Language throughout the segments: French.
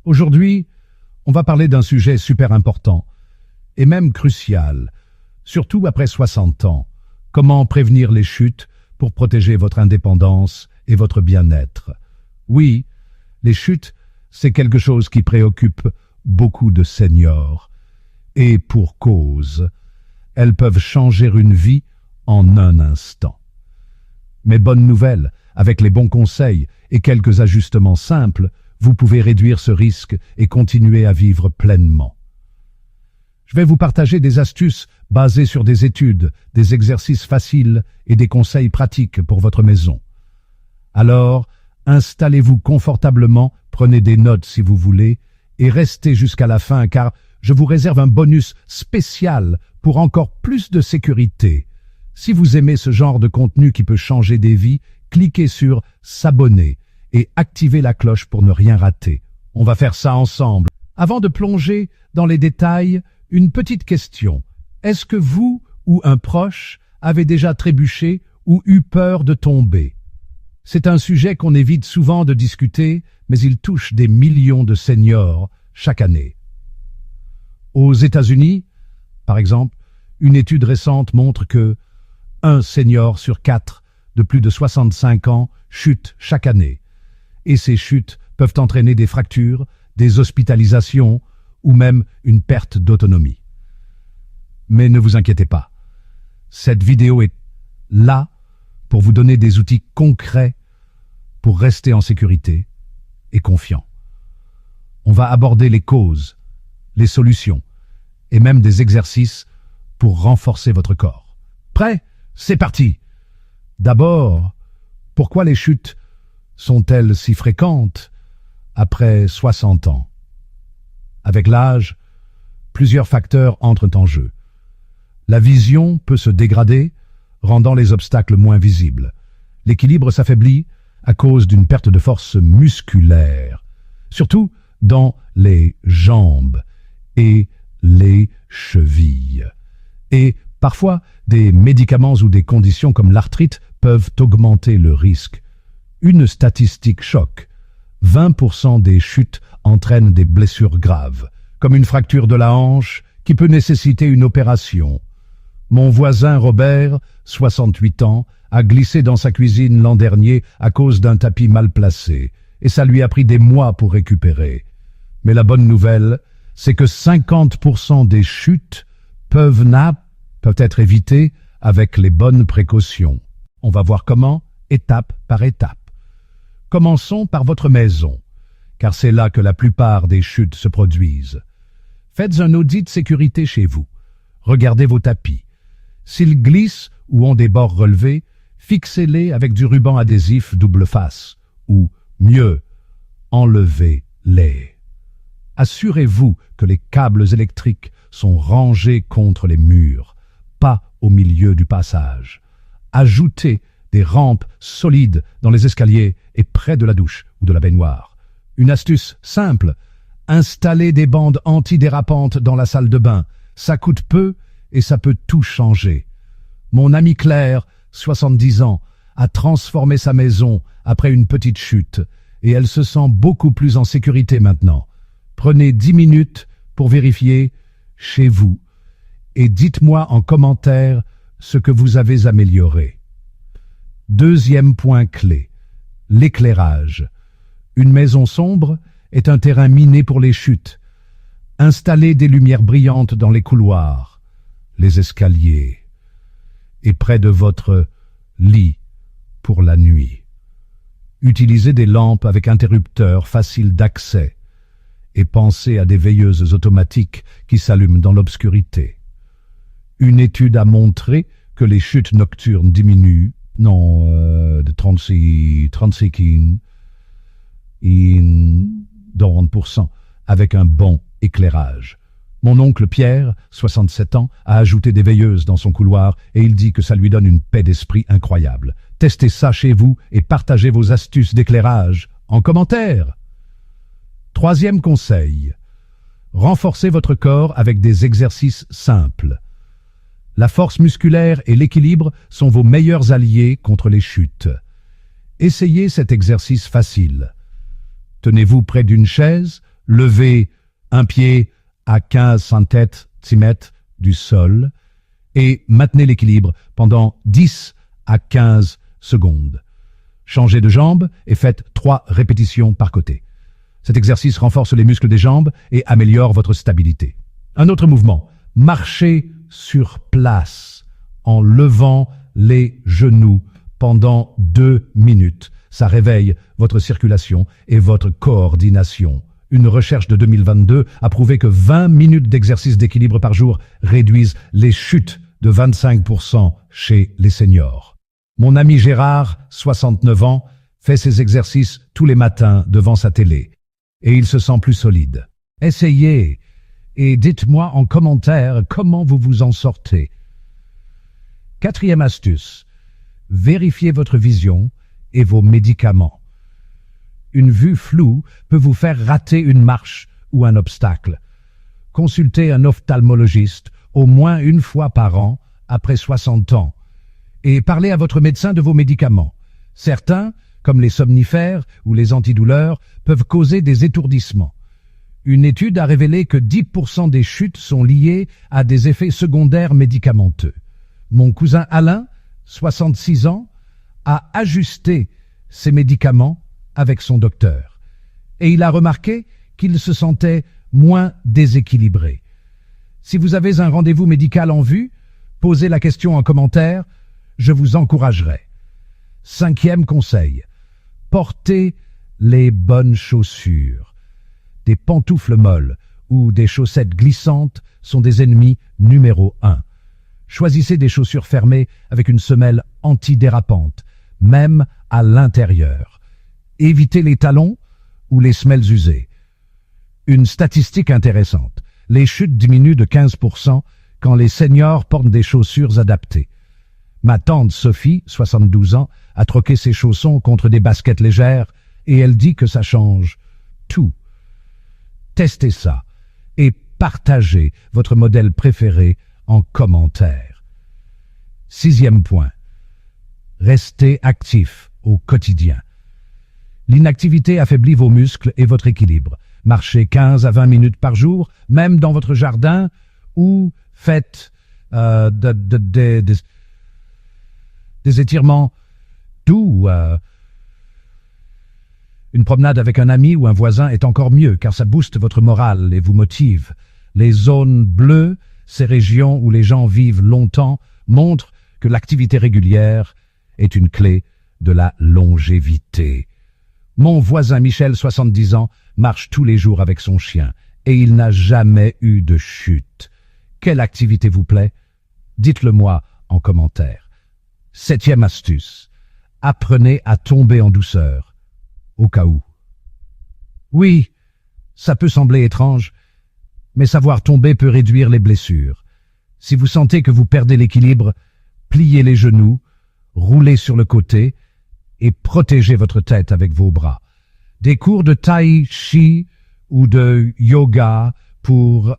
Aujourd'hui, on va parler d'un sujet super important, et même crucial, surtout après 60 ans. Comment prévenir les chutes pour protéger votre indépendance et votre bien-être. Oui, les chutes, c'est quelque chose qui préoccupe beaucoup de seniors. Et pour cause, elles peuvent changer une vie en un instant. Mais bonne nouvelle, avec les bons conseils et quelques ajustements simples, vous pouvez réduire ce risque et continuer à vivre pleinement. Je vais vous partager des astuces basées sur des études, des exercices faciles et des conseils pratiques pour votre maison. Alors, installez-vous confortablement, prenez des notes si vous voulez, et restez jusqu'à la fin car je vous réserve un bonus spécial pour encore plus de sécurité. Si vous aimez ce genre de contenu qui peut changer des vies, cliquez sur « S'abonner » et activez la cloche pour ne rien rater. On va faire ça ensemble. Avant de plonger dans les détails, une petite question. Est-ce que vous ou un proche avez déjà trébuché ou eu peur de tomber? C'est un sujet qu'on évite souvent de discuter, mais il touche des millions de seniors chaque année. Aux États-Unis, par exemple, une étude récente montre que 1 senior sur 4 de plus de 65 ans chute chaque année. Et ces chutes peuvent entraîner des fractures, des hospitalisations ou même une perte d'autonomie. Mais ne vous inquiétez pas. Cette vidéo est là pour vous donner des outils concrets pour rester en sécurité et confiant. On va aborder les causes, les solutions et même des exercices pour renforcer votre corps. Prêt? C'est parti! D'abord, pourquoi les chutes sont-elles si fréquentes après 60 ans? Avec l'âge, plusieurs facteurs entrent en jeu. La vision peut se dégrader, rendant les obstacles moins visibles. L'équilibre s'affaiblit à cause d'une perte de force musculaire, surtout dans les jambes et les chevilles. Et parfois, des médicaments ou des conditions comme l'arthrite peuvent augmenter le risque. Une statistique choque. 20% des chutes entraînent des blessures graves, comme une fracture de la hanche qui peut nécessiter une opération. Mon voisin Robert, 68 ans, a glissé dans sa cuisine l'an dernier à cause d'un tapis mal placé, et ça lui a pris des mois pour récupérer. Mais la bonne nouvelle, c'est que 50% des chutes peuvent être évitées avec les bonnes précautions. On va voir comment, étape par étape. Commençons par votre maison, car c'est là que la plupart des chutes se produisent. Faites un audit de sécurité chez vous. Regardez vos tapis. S'ils glissent ou ont des bords relevés, fixez-les avec du ruban adhésif double face, ou, mieux, enlevez-les. Assurez-vous que les câbles électriques sont rangés contre les murs, pas au milieu du passage. Ajoutez des rampes solides dans les escaliers et près de la douche ou de la baignoire. Une astuce simple, installez des bandes antidérapantes dans la salle de bain. Ça coûte peu et ça peut tout changer. Mon amie Claire, 70 ans, a transformé sa maison après une petite chute et elle se sent beaucoup plus en sécurité maintenant. Prenez 10 minutes pour vérifier chez vous et dites-moi en commentaire ce que vous avez amélioré. Deuxième point clé, l'éclairage. Une maison sombre est un terrain miné pour les chutes. Installez des lumières brillantes dans les couloirs, les escaliers et près de votre lit pour la nuit. Utilisez des lampes avec interrupteurs faciles d'accès et pensez à des veilleuses automatiques qui s'allument dans l'obscurité. Une étude a montré que les chutes nocturnes diminuent de 36 avec un bon éclairage. Mon oncle Pierre, 67 ans, a ajouté des veilleuses dans son couloir et il dit que ça lui donne une paix d'esprit incroyable. Testez ça chez vous et partagez vos astuces d'éclairage en commentaire. Troisième conseil, renforcez votre corps avec des exercices simples. La force musculaire et l'équilibre sont vos meilleurs alliés contre les chutes. Essayez cet exercice facile. Tenez-vous près d'une chaise, Levez un pied à 15 centimètres du sol et maintenez l'équilibre pendant 10 à 15 secondes. Changez de jambe et faites 3 répétitions par côté. Cet exercice renforce les muscles des jambes et améliore votre stabilité. Un autre mouvement, marchez sur place en levant les genoux pendant 2 minutes. Ça réveille votre circulation et votre coordination. Une recherche de 2022 a prouvé que 20 minutes d'exercice d'équilibre par jour réduisent les chutes de 25% chez les seniors. Mon ami Gérard, 69 ans, fait ses exercices tous les matins devant sa télé et il se sent plus solide. Essayez et dites-moi en commentaire comment vous vous en sortez. 4e astuce, vérifiez votre vision et vos médicaments. Une vue floue peut vous faire rater une marche ou un obstacle. Consultez un ophtalmologiste au moins une fois par an après 60 ans et parlez à votre médecin de vos médicaments. Certains, comme les somnifères ou les antidouleurs, peuvent causer des étourdissements. Une étude a révélé que 10% des chutes sont liées à des effets secondaires médicamenteux. Mon cousin Alain, 66 ans, a ajusté ses médicaments avec son docteur. Et il a remarqué qu'il se sentait moins déséquilibré. Si vous avez un rendez-vous médical en vue, posez la question en commentaire, je vous encouragerai. 5e conseil, portez les bonnes chaussures. Des pantoufles molles ou des chaussettes glissantes sont des ennemis numéro 1. Choisissez des chaussures fermées avec une semelle antidérapante, même à l'intérieur. Évitez les talons ou les semelles usées. Une statistique intéressante, les chutes diminuent de 15% quand les seniors portent des chaussures adaptées. Ma tante Sophie, 72 ans, a troqué ses chaussons contre des baskets légères et elle dit que ça change tout. Testez ça et partagez votre modèle préféré en commentaire. 6e point, restez actif au quotidien. L'inactivité affaiblit vos muscles et votre équilibre. Marchez 15 à 20 minutes par jour, même dans votre jardin, ou faites des étirements doux. Une promenade avec un ami ou un voisin est encore mieux, car ça booste votre morale et vous motive. Les zones bleues, ces régions où les gens vivent longtemps, montrent que l'activité régulière est une clé de la longévité. Mon voisin Michel, 70 ans, marche tous les jours avec son chien et il n'a jamais eu de chute. Quelle activité vous plaît? Dites-le moi en commentaire. 7e astuce. Apprenez à tomber en douceur, au cas où. Oui, ça peut sembler étrange, mais savoir tomber peut réduire les blessures. Si vous sentez que vous perdez l'équilibre, pliez les genoux, roulez sur le côté et protégez votre tête avec vos bras. Des cours de tai chi ou de yoga pour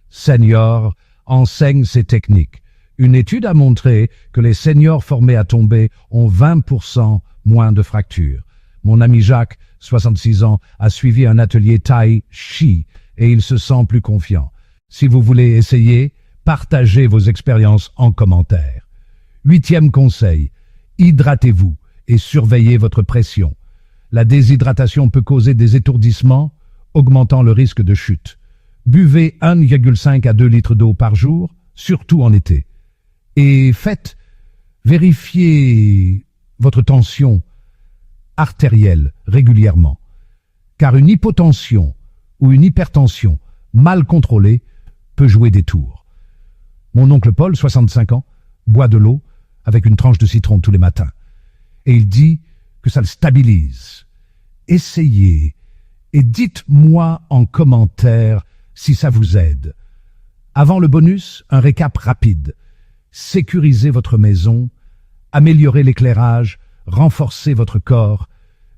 seniors enseignent ces techniques. Une étude a montré que les seniors formés à tomber ont 20% moins de fractures. Mon ami Jacques, 66 ans, a suivi un atelier tai chi et il se sent plus confiant. Si vous voulez essayer, partagez vos expériences en commentaire. 8e conseil, hydratez-vous et surveillez votre pression. La déshydratation peut causer des étourdissements, augmentant le risque de chute. Buvez 1,5 à 2 litres d'eau par jour, surtout en été. Et vérifiez votre tension artérielle régulièrement, car une hypotension ou une hypertension mal contrôlée peut jouer des tours. Mon oncle Paul, 65 ans, boit de l'eau avec une tranche de citron tous les matins. Et il dit que ça le stabilise. Essayez et dites-moi en commentaire si ça vous aide. Avant le bonus, un récap rapide. Sécurisez votre maison, améliorez l'éclairage, renforcez votre corps,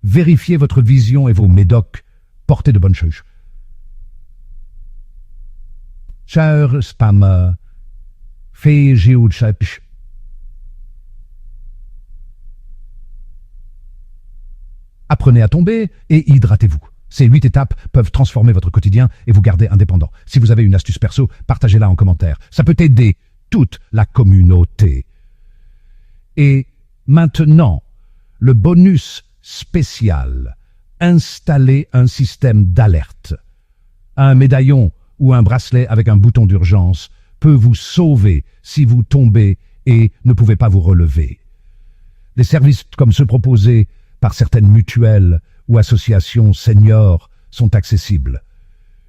vérifiez votre vision et vos médocs, portez de bonnes choses. Cher spammer, apprenez à tomber et hydratez-vous. Ces 8 étapes peuvent transformer votre quotidien et vous garder indépendant. Si vous avez une astuce perso, partagez-la en commentaire. Ça peut aider toute la communauté. Et maintenant, le bonus spécial. Installez un système d'alerte. Un médaillon ou un bracelet avec un bouton d'urgence peut vous sauver si vous tombez et ne pouvez pas vous relever. Des services comme ceux proposés par certaines mutuelles ou associations seniors sont accessibles.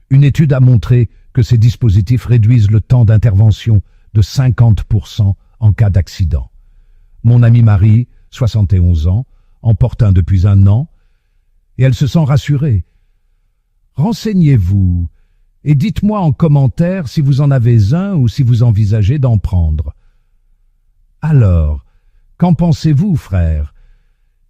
Une étude a montré que ces dispositifs réduisent le temps d'intervention de 50% en cas d'accident. Mon amie Marie, 71 ans, en porte un depuis 1 an, et elle se sent rassurée. Renseignez-vous et dites-moi en commentaire si vous en avez un ou si vous envisagez d'en prendre. Alors, qu'en pensez-vous, frère?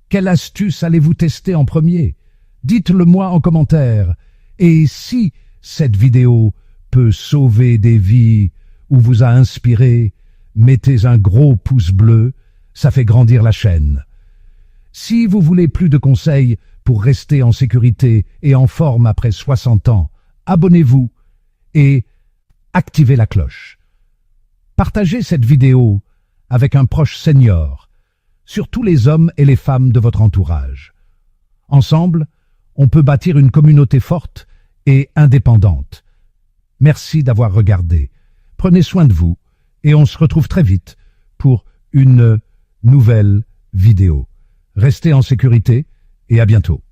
Quelle astuce allez-vous tester en premier? Dites-le-moi en commentaire. Et si cette vidéo peut sauver des vies ou vous a inspiré, mettez un gros pouce bleu, ça fait grandir la chaîne. Si vous voulez plus de conseils pour rester en sécurité et en forme après 60 ans, abonnez-vous et activez la cloche. Partagez cette vidéo avec un proche senior, surtout les hommes et les femmes de votre entourage. Ensemble, on peut bâtir une communauté forte et indépendante. Merci d'avoir regardé. Prenez soin de vous et on se retrouve très vite pour une nouvelle vidéo. Restez en sécurité et à bientôt.